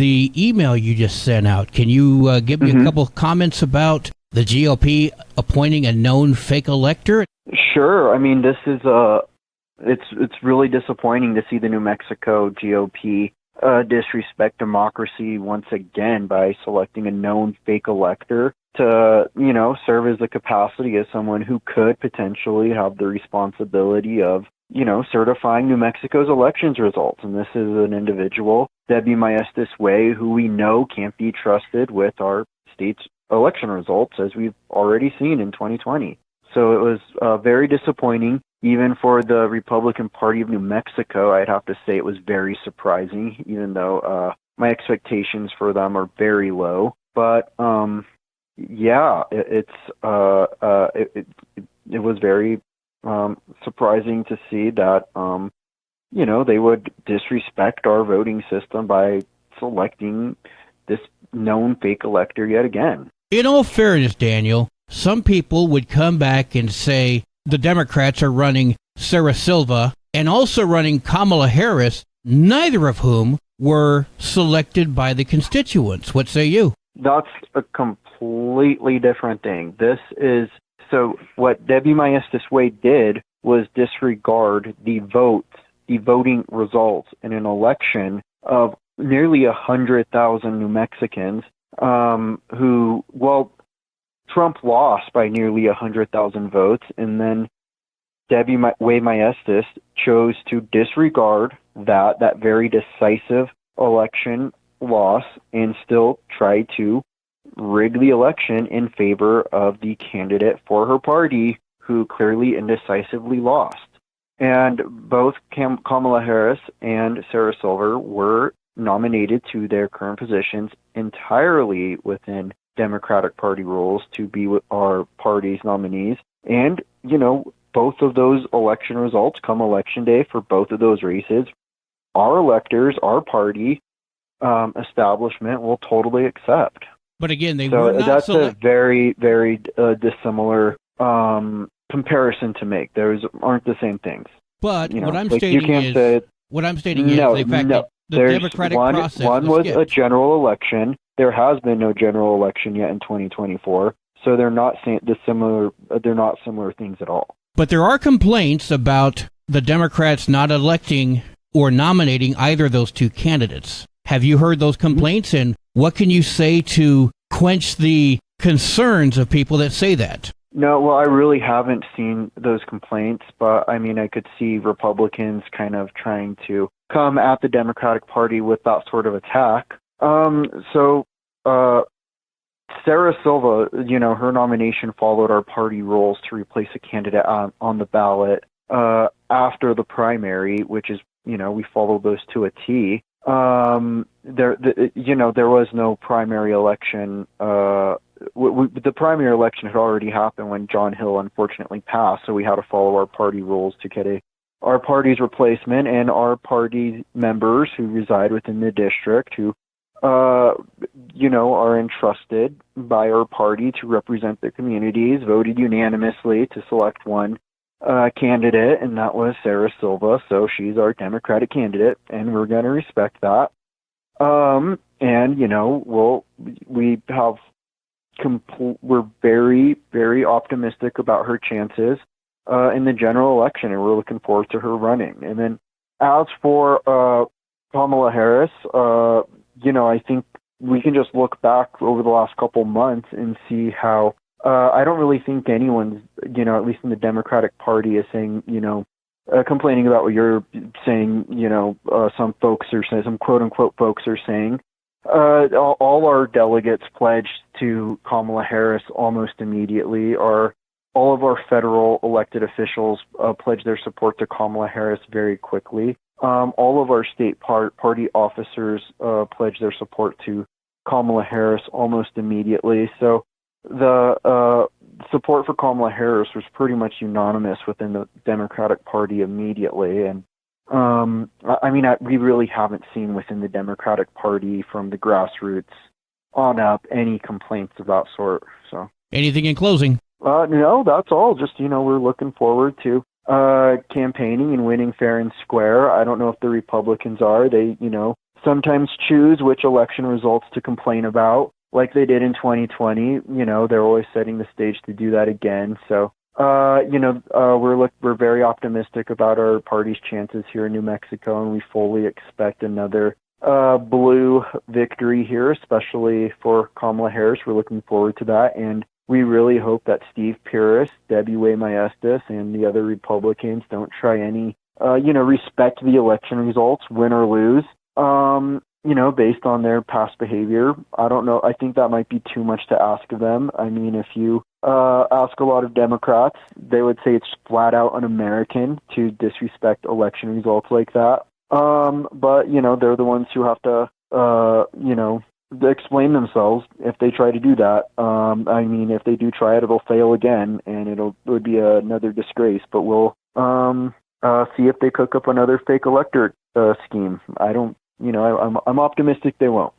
the email you just sent out. Can you give me a couple of comments about the GOP appointing a known fake elector? Sure. I mean, this is it's really disappointing to see the New Mexico GOP disrespect democracy once again by selecting a known fake elector to, serve as the capacity as someone who could potentially have the responsibility of, certifying New Mexico's elections results. And this is an individual, Debbie Maestas Way, who we know can't be trusted with our state's election results, as we've already seen in 2020. So it was very disappointing. Even for the Republican Party of New Mexico, I'd have to say it was very surprising, even though my expectations for them are very low. But it was very surprising to see that they would disrespect our voting system by selecting this known fake elector yet again. In all fairness, Daniel, some people would come back and say the Democrats are running Sarah Silva and also running Kamala Harris, neither of whom were selected by the constituents. What say you? That's a completely different thing. So what Debbie Maestas Way did was disregard the voting results in an election of nearly 100,000 New Mexicans Trump lost by nearly 100,000 votes, and then Debbie Way Maestas chose to disregard that very decisive election loss and still try to rig the election in favor of the candidate for her party, who clearly and decisively lost. And both Kamala Harris and Sarah Silver were nominated to their current positions entirely within Democratic Party rules to be our party's nominees. And, both of those election results come election day for both of those races, our electors, our party establishment will totally accept. But again, that's a very, very dissimilar comparison to make. Those aren't the same things. But what I'm stating is the fact that the democratic process. One was a general election. There has been no general election yet in 2024, so they're not similar things at all. But there are complaints about the Democrats not electing or nominating either of those two candidates. Have you heard those complaints, and what can you say to quench the concerns of people that say that? No, well, I really haven't seen those complaints, but I mean, I could see Republicans kind of trying to come at the Democratic Party with that sort of attack. Sarah Silva, her nomination followed our party rules to replace a candidate on the ballot after the primary, which is, we followed those to a T. There was no primary election. The primary election had already happened when John Hill unfortunately passed, so we had to follow our party rules to get our party's replacement, and our party members who reside within the district who are entrusted by our party to represent their communities, voted unanimously to select one candidate, and that was Sarah Silva. So she's our Democratic candidate, and we're going to respect that. We're very, very optimistic about her chances in the general election, and we're looking forward to her running. And then as for Kamala Harris, I think we can just look back over the last couple months and see how I don't really think anyone's, at least in the Democratic Party, is saying, complaining about what you're saying, some folks are saying, some quote-unquote folks are saying. All our delegates pledged to Kamala Harris almost immediately. All of our federal elected officials pledged their support to Kamala Harris very quickly. All of our state party officers pledged their support to Kamala Harris almost immediately. So the support for Kamala Harris was pretty much unanimous within the Democratic Party immediately. And we really haven't seen within the Democratic Party from the grassroots on up any complaints of that sort. So, anything in closing? No, that's all. Just, we're looking forward to campaigning and winning fair and square. I don't know if the Republicans are. They, sometimes choose which election results to complain about, like they did in 2020. They're always setting the stage to do that again. So, we're very optimistic about our party's chances here in New Mexico, and we fully expect another blue victory here, especially for Kamala Harris. We're looking forward to that, and we really hope that Steve Pearce, Debbie Way-Maestas, and the other Republicans don't try any, respect the election results, win or lose, based on their past behavior. I don't know. I think that might be too much to ask of them. I mean, if you ask a lot of Democrats, they would say it's flat out un-American to disrespect election results like that. But, they're the ones who have to, explain themselves if they try to do that. If they do try it, it'll fail again, and it would be another disgrace. But we'll see if they cook up another fake electorate scheme. I'm optimistic they won't.